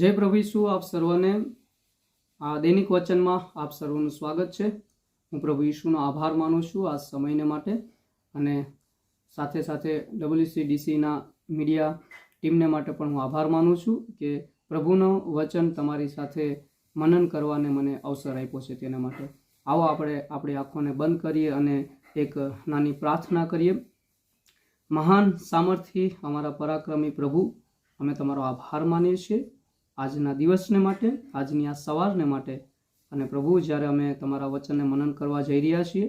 जय प्रभु यीशु आप सर्वने आ दैनिक वचन में आप सर्वનું સ્વાગત છે। હું પ્રભુ ઈશુનો આભાર માનું છું આ સમયને માટે અને સાથે સાથે WCDCના મીડિયા ટીમને માટે પણ હું આભાર માનું છું કે પ્રભુનું વચન તમારી સાથે મનન કરવાને મને અવસર આપ્યો છે તેના માટે। આવો આપણે આપણી આંખોને બંધ કરીએ અને એક નાની પ્રાર્થના કરીએ। મહાન સામર્થ્ય અમારા પરાક્રમી પ્રભુ, અમે તમારો આભાર માનીએ છીએ આજના દિવસને માટે, આજની આ સવારને માટે। અને પ્રભુ, જ્યારે અમે તમારા વચનને મનન કરવા જઈ રહ્યા છીએ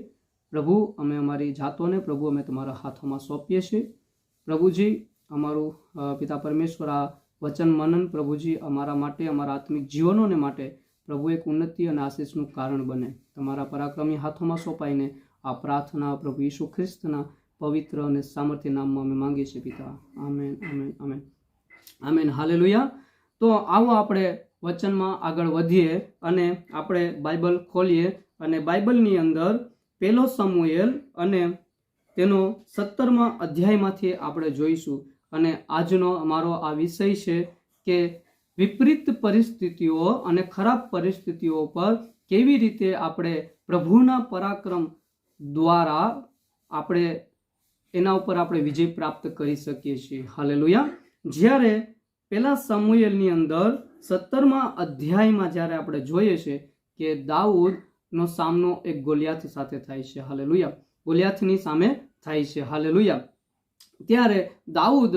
પ્રભુ, અમે અમારી જાતોને પ્રભુ અમે તમારા હાથોમાં સોંપીએ છીએ। પ્રભુજી, અમારું પિતા પરમેશ્વર આ વચન મનન પ્રભુજી અમારા માટે, અમારા આત્મિક જીવનોને માટે પ્રભુ એક ઉન્નતિ અને આશીષનું કારણ બને। તમારા પરાક્રમી હાથોમાં સોંપાઈને આ પ્રાર્થના પ્રભુ ઈસુ ખ્રિસ્તના પવિત્ર અને સામર્થ્ય નામમાં અમે માંગીએ છીએ પિતા। Amen, amen, amen, amen, hallelujah. તો આવો આપણે વચનમાં આગળ વધીએ અને આપણે બાઇબલ ખોલીએ અને બાઇબલની અંદર પહેલો સમુએલ અને તેનો 17મા અધ્યાયમાંથી આપણે જોઈશું। અને આજનો અમારો આ વિષય છે કે વિપરીત પરિસ્થિતિઓ અને ખરાબ પરિસ્થિતિઓ પર કેવી રીતે આપણે પ્રભુના પરાક્રમ દ્વારા આપણે એના ઉપર આપણે વિજય પ્રાપ્ત કરી શકીએ છીએ। હાલેલુયા। જ્યારે પહેલા સમુએલની અંદર 17મા અધ્યાયમાં જ્યારે આપણે જોઈએ છે કે દાઉદનો સામનો એક ગોલિયાથ સાથે થાય છે। હાલેલુયા। ગોલિયાથની સામે થાય છે। હાલેલુયા। ત્યારે દાઉદ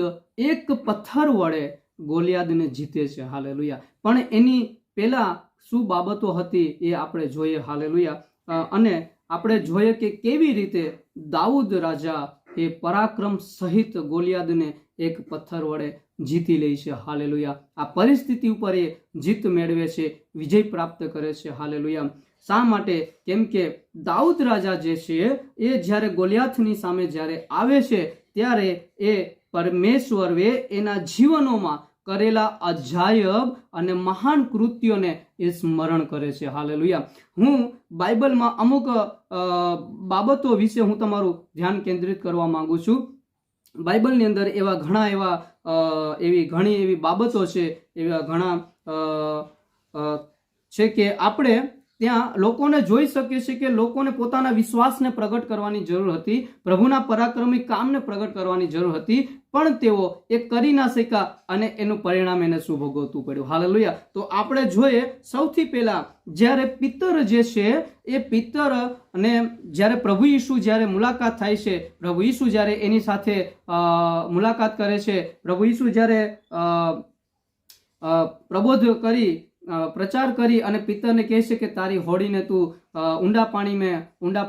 એક પથ્થર વડે ગોલિયાદને જીતે છે। હાલેલુયા। પણ એની પહેલા શું બાબતો હતી એ આપણે જોઈએ। હાલેલુયા। અને આપણે જોઈએ કે કેવી રીતે દાઉદ રાજા એ પરાક્રમ સહિત ગોલિયાદને એક પથ્થર વડે જીતી લે છે। હાલેલુયા। આ પરિસ્થિતિ ઉપર એ જીત મેળવે છે, વિજય પ્રાપ્ત કરે છે। હાલેલુયા। શા માટે? કેમ કે દાઉદ રાજા જે છે એ જ્યારે ગોલિયાથની સામે જ્યારે આવે છે ત્યારે એ પરમેશ્વરે એના જીવનોમાં કરેલા અજાયબ અને મહાન કૃત્યોને એ સ્મરણ કરે છે। હાલેલુયા। હું બાઇબલમાં અમુક બાબતો વિશે હું તમારું ધ્યાન કેન્દ્રિત કરવા માંગુ છું। બાઇબલની અંદર એવા ઘણા ઘણી એવી બાબતો છે, એવા ઘણા છે કે આપણે ત્યાં લોકોને જોઈ શકીએ છીએ કે લોકોને પોતાના વિશ્વાસને પ્રગટ કરવાની જરૂર હતી, પ્રભુના પરાક્રમી કામને પ્રગટ કરવાની જરૂર હતી, પણ તેઓ એ કરી ના શક્યા અને એનું પરિણામ એને શું ભોગવવું પડ્યું। હાલેલુયા। તો આપણે જોઈએ સૌથી પહેલા જ્યારે પિતર જે છે એ પિતર અને જ્યારે પ્રભુ ઈસુ જ્યારે મુલાકાત થાય છે, પ્રભુ ઈસુ જ્યારે એની સાથે મુલાકાત કરે છે, પ્રભુ ઈસુ જ્યારે પ્રબોધ કરી પ્રચાર કરી અને પિતરને કહે છે કે તારી હોડીને તું ઊંડા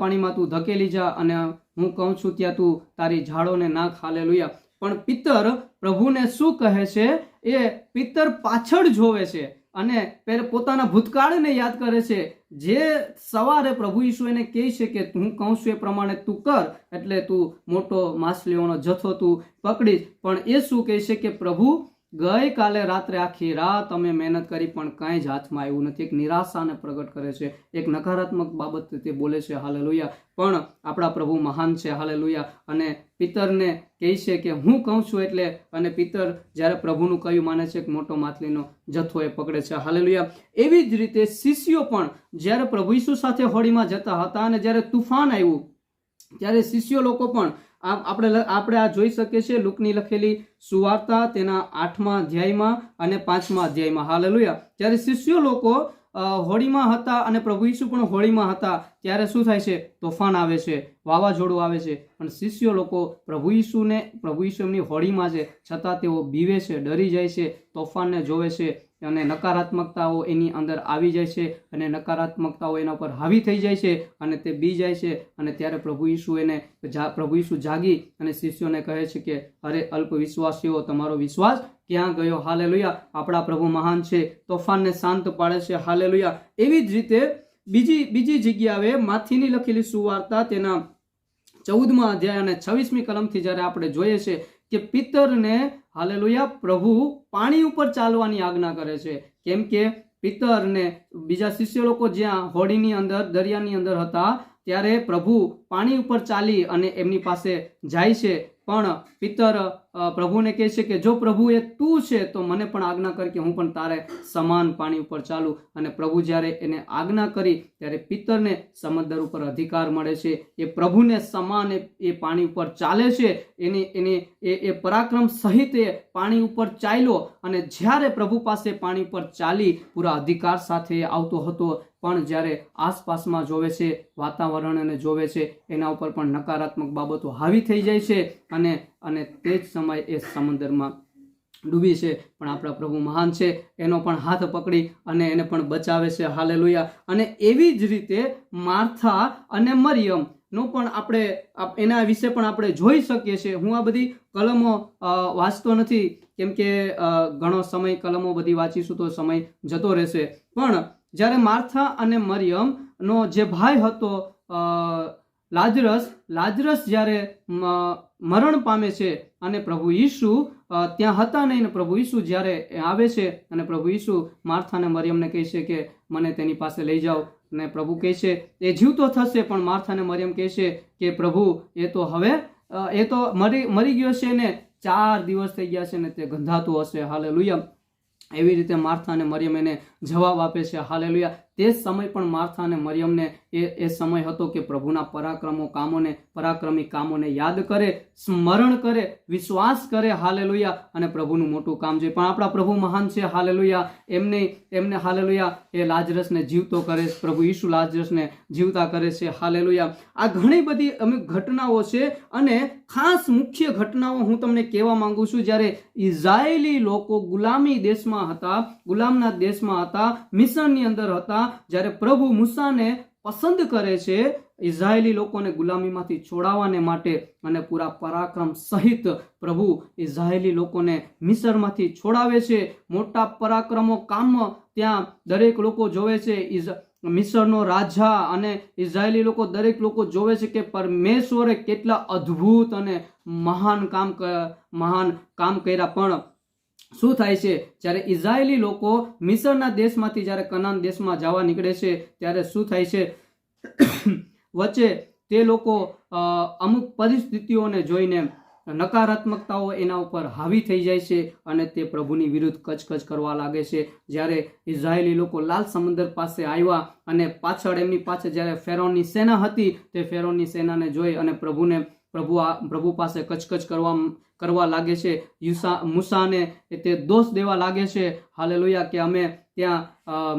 પાણીમાં તું ધકેલી જા અને હું કહું છું ત્યાં તું તારી ઝાડોને નાખ। હાલેલુયા। પણ પિતર પ્રભુને શું કહે છે? એ પિતર પાછળ જોવે છે અને પોતાના ભૂતકાળને યાદ કરે છે। જે સવારે પ્રભુ ઈસુ એને કહે છે કે હું કહું છું એ પ્રમાણે તું કર એટલે તું મોટો માછલીઓનો જથ્થો તું પકડીશ, પણ એ શું કહે છે કે પ્રભુ ગઈકાલે રાત્રે આખી રાત અમે મહેનત કરી પણ કંઈ જ હાથમાં આવ્યું નથી। એક નિરાશાને પ્રગટ કરે છે, એક નકારાત્મક બાબત તે બોલે છે। હાલેલુયા। પણ આપણા પ્રભુ મહાન છે। હાલેલુયા। અને પિતરને કહે છે કે હું કહું છું એટલે, અને પિતર જ્યારે પ્રભુનું કહ્યું માને છે કે મોટો માછલીનો જથ્થો એ પકડે છે। હાલેલુયા। એવી જ રીતે શિષ્યો પણ જ્યારે પ્રભુ ઈસુ સાથે હોડીમાં જતા હતા અને જ્યારે તુફાન આવ્યું ત્યારે શિષ્યો લોકો પણ આપણે આ જોઈ શકીએ છીએ લુકની લખેલી સુવાર્તા તેના 8મા અધ્યાયમાં અને 5મા અધ્યાયમાં। હાલેલુયા। જ્યારે શિષ્યો લોકો હોડીમાં હતા અને પ્રભુ ઈસુ પણ હોડીમાં હતા ત્યારે શું થાય છે? તોફાન આવે છે, વાવાઝોડું આવે છે, પણ શિષ્યો લોકો પ્રભુ ઈસુ એમની હોડીમાં છે છતાં તેઓ બીવે છે, ડરી જાય છે, તોફાનને જોવે છે અને નકારાત્મકતાઓ એની અંદર આવી જાય છે અને નકારાત્મકતાઓ એના પર હાવી થઈ જાય છે અને તે બી જાય છે। અને ત્યારે પ્રભુ ઈસુ જાગી અને શિષ્યોને કહે છે કે અરે અલ્પ વિશ્વાસીઓ, તમારો વિશ્વાસ ક્યાં ગયો? હાલેલુયા। આપણા પ્રભુ મહાન છે, તોફાનને શાંત પાડે છે। હાલેલુયા। એવી જ રીતે બીજી જગ્યાએ માથીની લખેલી સુવાર્તા તેના 14મા અધ્યાય અને 26મી કલમથી જ્યારે આપણે જોઈએ છે કે પિતરને હાલેલુયા પ્રભુ પાણી ઉપર ચાલવાની આજ્ઞા કરે છે। કેમ કે પિતરને બીજા શિષ્ય લોકો જ્યાં હોડીની અંદર દરિયાની અંદર હતા ત્યારે પ્રભુ પાણી ઉપર ચાલી અને એમની પાસે જાય છે પણ પિતર પ્રભુને કહે છે કે જો પ્રભુ એ તું છે તો મને પણ આજ્ઞા કર કે હું પણ તારે સમાન પાણી ઉપર ચાલું. અને પ્રભુ જ્યારે એને આજ્ઞા કરી ત્યારે પિતરને સમંદર ઉપર અધિકાર મળે છે. એ પ્રભુને સમાન એ પાણી ઉપર ચાલે છે. એ પરાક્રમ સહિત એ પાણી ઉપર ચાલ્યો અને જ્યારે પ્રભુ પાસે પાણી ઉપર ચાલી પૂરા અધિકાર સાથે આવતો હતો, પણ જ્યારે આસપાસમાં જોવે છે, વાતાવરણને જોવે છે, એના ઉપર પણ નકારાત્મક બાબતો હાવી થઈ જાય છે અને તે જ સમયે એ સમંદરમાં ડૂબી છે. પણ આપણા પ્રભુ મહાન છે, એનો પણ હાથ પકડી અને એને પણ બચાવે છે. હાલેલુયા. અને એવી જ રીતે માર્થા અને મરિયમ નો પણ આપણે એના વિશે પણ આપણે જોઈ શકીએ છીએ. હું આ બધી કલમો વાંચતો નથી કેમ કે ઘણો સમય કલમો બધી વાંચીશું તો સમય જતો રહેશે. પણ જ્યારે માર્થા અને મરિયમ નો જે ભાઈ હતો લાજરસ જ્યારે મરણ પામે છે અને પ્રભુ ઈસુ ત્યાં હતા નહીં, અને પ્રભુ ઈસુ જ્યારે આવે છે અને પ્રભુ ઈસુ માર્થા અને મરિયમને કહે છે કે મને તેની પાસે લઈ જાઓ, અને પ્રભુ કહે છે એ જીવતો થશે. પણ માર્થા અને મરિયમ કહે છે કે પ્રભુ એ તો હવે એ તો મરી ગયો છે ને 4 દિવસ થઈ ગયા છે ને તે ગંધાતું હશે. હાલેલુયા. એવી રીતે માર્થા અને મરિયમ એને જવાબ આપે છે. હાલેલુયા. તે સમય પણ માર્થા અને મરિયમને એ સમય હતો કે પ્રભુના પરાક્રમી કામોને યાદ કરે, સ્મરણ કરે, વિશ્વાસ કરે. હાલેલુયા. અને પ્રભુનું મોટું કામ છે. પણ આપણા પ્રભુ મહાન છે. હાલેલુયા. એમને હાલેલુયા એ લાજરસને જીવતો કરે છે. પ્રભુ ઈસુ લાજરસને જીવતા કરે છે. હાલેલુયા. આ ઘણી બધી અમુક ઘટનાઓ છે અને ખાસ મુખ્ય ઘટનાઓ હું તમને કહેવા માંગુ છું. જ્યારે ઇઝરાયેલી લોકો ગુલામના દેશમાં હતા, મિશનની અંદર હતા, જ્યારે પ્રભુ મૂસાને પસંદ કરે છે ઇઝરાયેલી લોકોને ગુલામીમાંથી છોડાવવાને માટે, અને પૂરા પરાક્રમ સહિત પ્રભુ ઇઝરાયેલી લોકોને મિસરમાંથી છોડાવે છે. મોટા પરાક્રમો કામ ત્યાં દરેક લોકો જોવે છે. મિસરનો રાજા અને ઇઝરાયેલી લોકો દરેક લોકો જોવે છે કે પરમેશ્વરે કેટલા અદ્ભુત અને મહાન કામ કર્યા. પણ શું થાય છે જ્યારે ઇઝરાયેલી લોકો મિસરના દેશમાંથી જ્યારે કનાન દેશમાં જવા નીકળે છે ત્યારે શું થાય છે વચ્ચે તે લોકો અમુક પરિસ્થિતિઓને જોઈને નકારાત્મકતાઓ એના ઉપર હાવી થઈ જાય છે અને તે પ્રભુની વિરુદ્ધ કચકચ કરવા લાગે છે. જ્યારે ઇઝરાયેલી લોકો લાલ સમુદ્ર પાસે આવ્યા અને પાછળ એમની પાસે જ્યારે ફેરોનની સેના હતી, તે ફેરોનની સેનાને જોઈ અને પ્રભુ પાસે કચકચ કરવા લાગે છે. મૂસાને તે દોષ દેવા લાગે છે. હાલેલુયા. કે અમે ત્યાં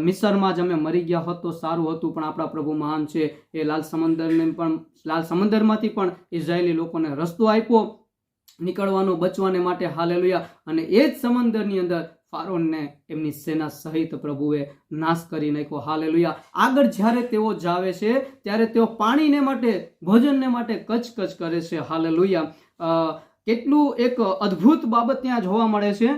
મિસરમાં જ અમે મરી ગયા હોત તો સારું હતું. પણ આપણા પ્રભુ મહાન છે. એ લાલ સમંદરમાંથી પણ ઇઝરાયેલી લોકોને રસ્તો આપ્યો નીકળવાનો, બચવાને માટે. હાલેલુયા. અને એ જ સમંદરની અંદર ફારોનને એમની સેના સહિત પ્રભુએ નાશ કરી નાખ્યો. હાલેલુયા. આગળ જ્યારે તેઓ જાવે છે ત્યારે તેઓ પાણીને માટે, ભોજનને માટે કચકચ કરે છે. હાલેલુયા. કેટલું એક અદ્ભુત બાબત ત્યાં જોવા મળે છે.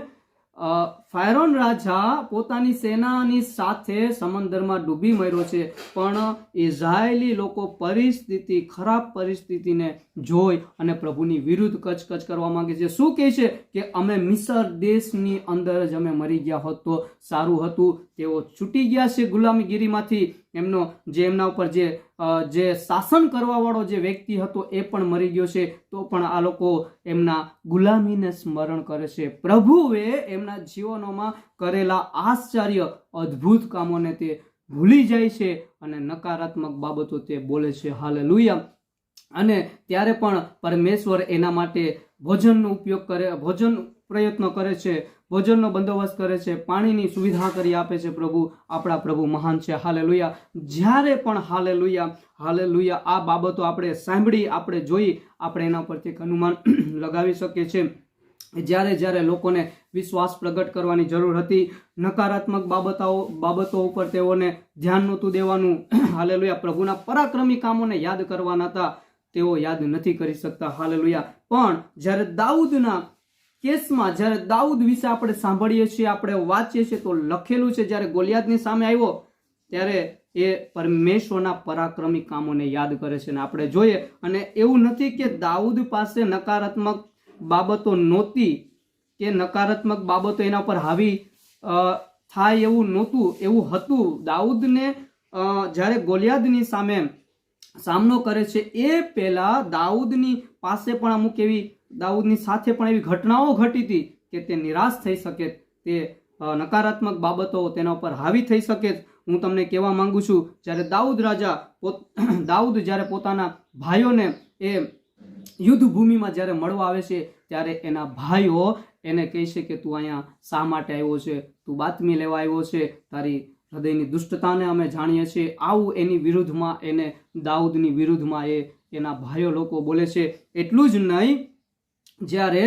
ફાયરોન રાજા પોતાની સેનાની સાથે સમંદરમાં ડૂબી મર્યો છે, પણ ઇઝરાયેલી લોકો ખરાબ પરિસ્થિતિને જોઈ અને પ્રભુની વિરુદ્ધ કચકચ કરવા માંગે છે. શું કહે છે કે અમે મિસર દેશની અંદર જ અમે મરી ગયા હોત તો સારું હતું. તેઓ છૂટી ગયા છે ગુલામીગીરીમાંથી. એમના ઉપર જે શાસન કરવા વાળો જે વ્યક્તિ હતો એ પણ મરી ગયો છે, તો પણ આ લોકો એમના ગુલામીને સ્મરણ કરે છે. પ્રભુએ એમના જીવનોમાં કરેલા આશ્ચર્ય અદ્ભુત કામોને તે ભૂલી જાય છે અને નકારાત્મક બાબતો તે બોલે છે. હાલેલુયા. અને ત્યારે પણ પરમેશ્વર એના માટે ભોજનનો પ્રયત્ન કરે છે, ભોજનનો બંદોબસ્ત કરે છે, પાણીની સુવિધા કરી આપે છે. આપણા પ્રભુ મહાન છે. હાલેલુયા. જ્યારે પણ હાલેલુયા આ બાબતો આપણે સાંભળી, આપણે જોઈ, આપણે એના પરથી અનુમાન લગાવી શકીએ છીએ. જ્યારે લોકોને વિશ્વાસ પ્રગટ કરવાની જરૂર હતી, નકારાત્મક બાબતો ઉપર તેઓને ધ્યાન નહોતું દેવાનું. હાલેલુયા. પ્રભુના પરાક્રમી કામોને યાદ કરવાના હતા, તેઓ યાદ નથી કરી શકતા. હાલેલુયા. પણ જ્યારે દાઉદના કેસમાં, જ્યારે દાઉદ વિશે આપણે સાંભળીએ છીએ, આપણે વાંચીએ છીએ તો લખેલું છે જ્યારે ગોલિયાતની સામે આવ્યો ત્યારે એ પરમેશ્વરના પરાક્રમી કામોને યાદ કરે છે. અને આપણે જોઈએ, અને એવું નથી કે દાઉદ પાસે નકારાત્મક બાબતો નહોતી કે નકારાત્મક બાબતો એના પર હાવી થાય એવું નહોતું, એવું હતું. દાઉદને જ્યારે ગોલિયાતની સામે સામનો કરે છે એ પહેલા દાઉદની પાસે પણ અમુક એવી દાઉદની સાથે પણ એવી ઘટનાઓ ઘટી હતી કે તે નિરાશ થઈ શકે, તે નકારાત્મક બાબતો તેના ઉપર હાવી થઈ શકે. હું તમને કહેવા માંગુ છું, જ્યારે દાઉદ જ્યારે પોતાના ભાઈઓને એ યુદ્ધ ભૂમિમાં જ્યારે મળવા આવે છે ત્યારે એના ભાઈઓ એને કહે છે કે તું અહીંયા શા માટે આવ્યો છે, તું બાતમી લેવા આવ્યો છે, તારી હૃદયની દુષ્ટતાને અમે જાણીએ છીએ. આવું એની વિરુદ્ધમાં, એને દાઉદની વિરુદ્ધમાં એના ભાઈઓ લોકો બોલે છે. એટલું જ નહીં, જ્યારે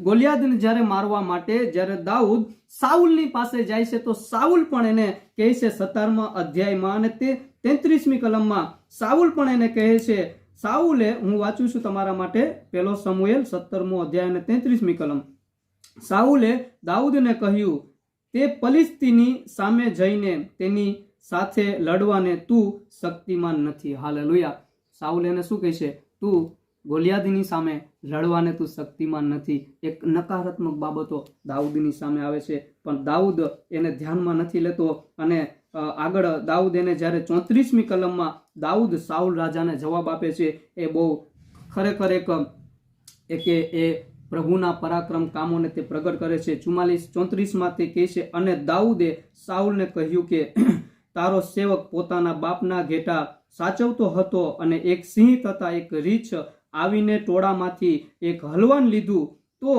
ગોલિયાદને જ્યારે મારવા માટે જ્યારે દાઉદ સાઉલની પાસે જાય છે તો સાઉલ પણ એને કહે છે 17મા અધ્યાયમાં અને તે 33મી કલમમાં સાઉલ પણ એને કહે છે. સાઉલે, હું વાંચું છું તમારા માટે, 1 સમુએલ 17મો અધ્યાય અને 33મી કલમ. સાઉલે દાઉદને કહ્યું, તે ફલિસ્તીની સામે જઈને તેની સાથે લડવાને તું શક્તિમાન નથી. હાલેલુયા. સાઉલ એને શું કહે છે? તું ગોલિયાદની સામે લડવાને તું શક્તિમાન નથી. એક નકારાત્મક બાબતો દાઉદની સામે આવે છે, પણ દાઉદ એને ધ્યાનમાં નથી લેતો. અને આગળ દાઉદ એને જ્યારે 34મી કલમમાં દાઉદ સાઉલ રાજાને જવાબ આપે છે, એ બહુ ખરેખર એ પ્રભુના પરાક્રમ કામોને તે પ્રગટ કરે છે. 34માં તે કહે છે, અને દાઉદે સાઉલને કહ્યું કે તારો સેવક પોતાના બાપના ઘેટા સાચવતો હતો અને એક સિંહ તથા એક રીછ આવીને ટોળામાંથી એક હલવાન લીધું, તો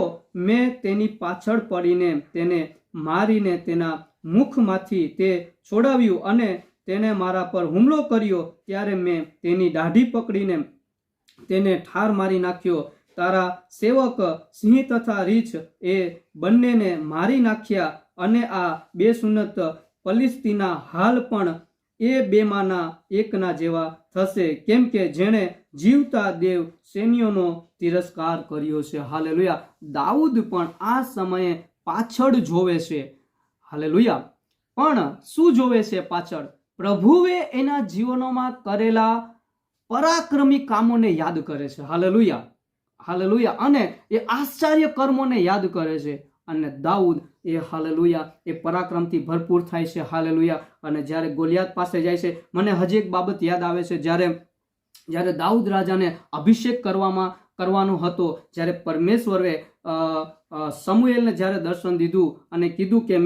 મેં તેની પાછળ પડીને તેને મારીને તેના મુખમાંથી તે છોડાવ્યું અને તેને મારા પર હુમલો કર્યો. ત્યારે મેં તેની દાઢી પકડીને તેને ઠાર મારી નાખ્યો. તારા સેવક સિંહ તથા રીછ એ બંનેને મારી નાખ્યા, અને આ 2 સુન્નત ફલિસ્તીના હાલ પણ એ બેમાંના એકના જેવા થશે, કેમ કે જેણે જીવતા દેવ સૈન્યોનો તિરસ્કાર કર્યો છે. હાલેલુયા. દાઉદ પણ આ સમયે પાછળ જોવે છે. હાલેલુયા. પણ શું જોવે છે પાછળ? પ્રભુએ એના જીવનોમાં કરેલા પરાક્રમી કામોને યાદ કરે છે. હાલેલુયા. હાલેલુયા. અને એ આશ્ચર્ય કર્મોને યાદ કરે છે. અને દાઉદ હાલેલુયા એ પરાક્રમથી ભરપૂર થાય છે. હાલેલુયા. અને જ્યારે ગોલિયાત પાસે જાય છે, મને હજી એક બાબત યાદ આવે છે. જ્યારે દાઉદ રાજાને અભિષેક કરવાનો હતો, જ્યારે પરમેશ્વરે સમુએલને જ્યારે દર્શન દીધું અને કીધું કે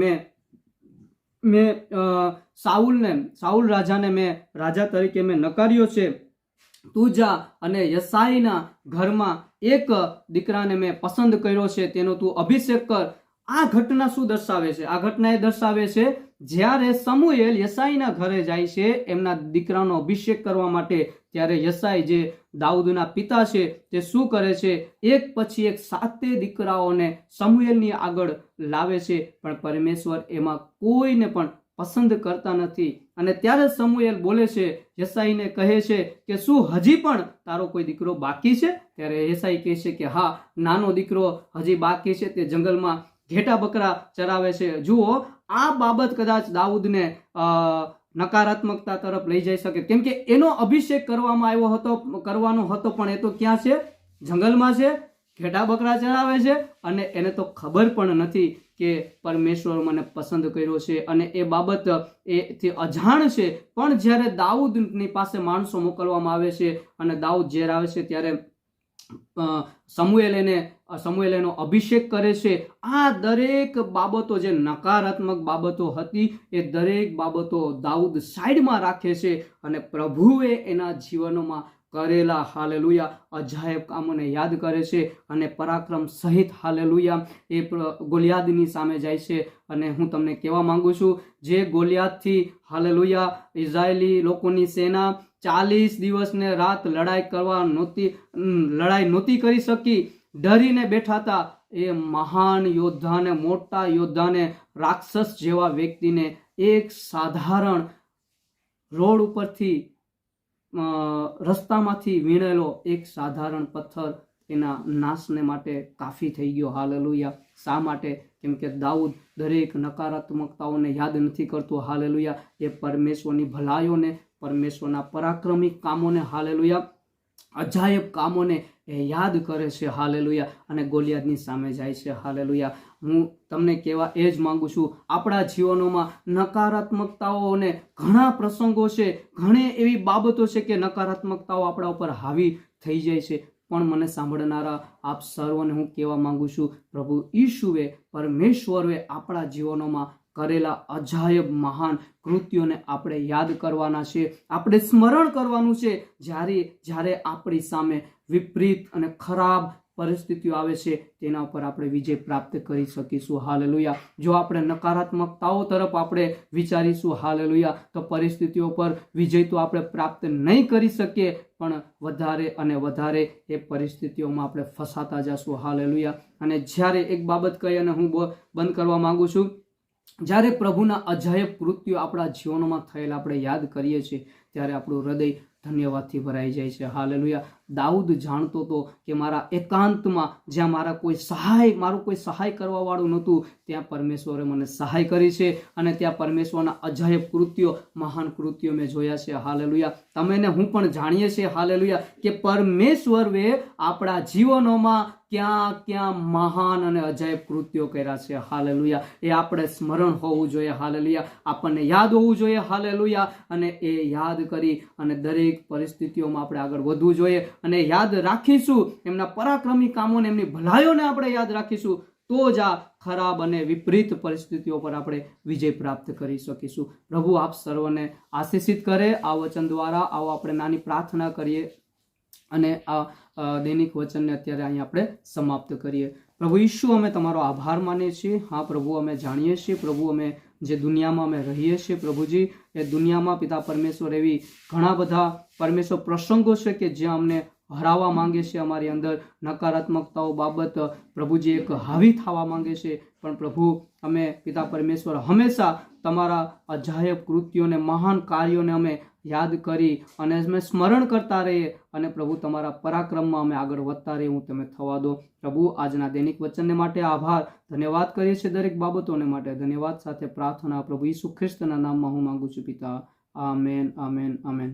મેં સાઉલ રાજાને મેં રાજા તરીકે મેં નકાર્યો છે, તું જા અને યસાઈના ઘરમાં એક દીકરાને મેં પસંદ કર્યો છે, તેનો તું અભિષેક કર. આ ઘટના શું દર્શાવે છે? આ ઘટના એ દર્શાવે છે જ્યારે સમુએલ યસાઈના ઘરે જાય છે એમના દીકરાનો અભિષેક કરવા માટે, ત્યારે યસાઈ જે દાઉદના પિતા છે તે શું કરે છે? એક પછી એક 7 દીકરાઓને સમુએલની આગળ લાવે છે, પણ પરમેશ્વર એમાં કોઈને પણ પસંદ કરતા નથી. અને ત્યારે સમુએલ બોલે છે, યસાઈને કહે છે કે શું હજી પણ તારો કોઈ દીકરો બાકી છે? ત્યારે યસાઈ કહે છે કે હા, નાનો દીકરો હજી બાકી છે, તે જંગલમાં ઘેટા બકરા ચરાવે છે. જુઓ, આ બાબત કદાચ દાઉદને નકારાત્મકતા તરફ લઈ જઈ શકે, કેમ કે એનો અભિષેક કરવાનો હતો, પણ એ તો ક્યાં છે? જંગલમાં છે, ઘેટા બકરા ચરાવે છે, અને એને તો ખબર પણ નથી કે પરમેશ્વર મને પસંદ કર્યો છે, અને એ બાબત એથી અજાણ છે. પણ જ્યારે દાઉદની પાસે માણસો મોકલવામાં આવે છે અને દાઉદ જ્યારે આવે છે ત્યારે સમુએલ એનો અભિષેક કરે છે. આ દરેક બાબતો જે નકારાત્મક બાબતો હતી એ દરેક બાબતો દાઉદ સાઈડમાં રાખે છે અને પ્રભુએ એના જીવનોમાં કરેલા હાલેલુયા અજાયબ કામોને યાદ કરે છે અને પરાક્રમ સહિત હાલેલુયા એ ગોલિયાદની સામે જાય છે. અને હું તમને કહેવા માંગુ છું, જે ગોલિયાદથી હાલેલુયા ઇઝરાયેલી લોકોની સેના 40 દિવસ ને રાત લડાઈ નહોતી કરી શકી, ડરીને બેઠા હતા, એ મહાન યોદ્ધાને, મોટા યોદ્ધાને, રાક્ષસ જેવા વ્યક્તિને એક સાધારણ રોડ ઉપરથી રસ્તામાંથી વીણેલો એક સાધારણ પથ્થર એના નાશને માટે કાફી થઈ ગયો. હાલેલુયા. શા માટે? કેમ કે દાઉદ દરેક નકારાત્મકતાઓને યાદ નથી કરતો. હાલેલુયા. એ પરમેશ્વરની ભલાઈઓને, પરમેશ્વરના પરાક્રમી કામોને, હાલેલુયા અજાયબ કામોને એ યાદ કરે છે, હાલેલુયા, અને ગોલિયાદની સામે જાય છે, હાલેલુયા. હું તમને કહેવા એ જ માંગુ છું, આપણા જીવનોમાં નકારાત્મકતાઓ અને ઘણા પ્રસંગો છે, ઘણી એવી બાબતો છે કે નકારાત્મકતાઓ આપણા ઉપર હાવી થઈ જાય છે. પણ મને સાંભળનારા આપ સર્વને હું કહેવા માંગુ છું, પ્રભુ ઈશુએ, પરમેશ્વરે આપણા જીવનોમાં કરેલા અજાયબ મહાન કૃત્યોને આપણે યાદ કરવાના છે, આપણે સ્મરણ કરવાનું છે. જ્યારે આપણી સામે વિપરીત અને ખરાબ પરિસ્થિતિઓ આવે છે, તેના ઉપર આપણે વિજય પ્રાપ્ત કરી શકીશું, હાલેલુયા. જો આપણે નકારાત્મકતાઓ તરફ આપણે વિચારીશું, હાલેલુયા, તો પરિસ્થિતિઓ પર વિજય તો આપણે પ્રાપ્ત નહીં કરી શકીએ, પણ વધારે અને વધારે એ પરિસ્થિતિઓમાં આપણે ફસાતા જશું, હાલેલુયા. અને જ્યારે એક બાબત કહી અને હું બંધ કરવા માંગુ છું, જ્યારે પ્રભુના અજાયબ કૃત્યો આપણા જીવનોમાં થયેલા આપણે યાદ કરીએ છીએ, ત્યારે આપણું હૃદય ધન્યવાદથી ભરાઈ જાય છે, હાલેલુયા. દાઉદ જાણતો હતો કે મારા એકાંતમાં, જ્યાં મારું કોઈ સહાય કરવા વાળું નહોતું, ત્યાં પરમેશ્વરે મને સહાય કરી છે, અને ત્યાં પરમેશ્વરના અજાયબ કૃત્યો, મહાન કૃત્યો મેં જોયા છે, હાલેલુયા. તમે ને હું પણ જાણીએ છીએ, હાલેલુયા, કે પરમેશ્વરે આપણા જીવનોમાં ક્યાં મહાન અને અજાયબ કૃત્યો કર્યા છે, હાલેલુયા. એ આપણે સ્મરણ હોવું જોઈએ, હાલેલુયા, આપણને યાદ હોવું જોઈએ, હાલેલુયા. અને એ યાદ કરી અને દરેક પરિસ્થિતિઓમાં આપણે આગળ વધવું જોઈએ, અને યાદ રાખીશું એમના પરાક્રમી કામોને, એમની ભલાઈઓને આપણે યાદ રાખીશું, તો જ આ ખરાબ અને વિપરીત પરિસ્થિતિઓ પર આપણે વિજય પ્રાપ્ત કરી શકીશું. પ્રભુ આપ સર્વને આશીષિત કરે. આ વચન દ્વારા આવો આપણે નાની પ્રાર્થના કરીએ અને આ દૈનિક વચનને અત્યારે અહીં આપણે સમાપ્ત કરીએ. પ્રભુ ઈશુ, અમે તમારો આભાર માનીએ છીએ. હા પ્રભુ, અમે જાણીએ છીએ, પ્રભુ, અમે જે દુનિયામાં અમે રહીએ છીએ, પ્રભુજી, એ દુનિયામાં પિતા પરમેશ્વર એવી ઘણા બધા પરમેશ્વર પ્રસંગો છે કે જ્યાં અમને હરાવવા માંગે છે, અમારી અંદર નકારાત્મકતાઓ બાબત પ્રભુજી એક હાવી થવા માંગે છે. પણ પ્રભુ, અમે પિતા પરમેશ્વર હંમેશા તમારા અજાયબ કૃત્યોને, મહાન કાર્યોને અમે યાદ કરી અને અમે સ્મરણ કરતા રહીએ, અને પ્રભુ તમારા પરાક્રમમાં અમે આગળ વધતા રહીએ, હું તમે થવા દો. પ્રભુ, આજના દૈનિક વચનને માટે આભાર, ધન્યવાદ કરીએ છીએ, દરેક બાબતોને માટે ધન્યવાદ સાથે પ્રાર્થના પ્રભુ ઈસુ ખ્રિસ્તના નામમાં હું માંગુ છું પિતા. Amen, amen, amen.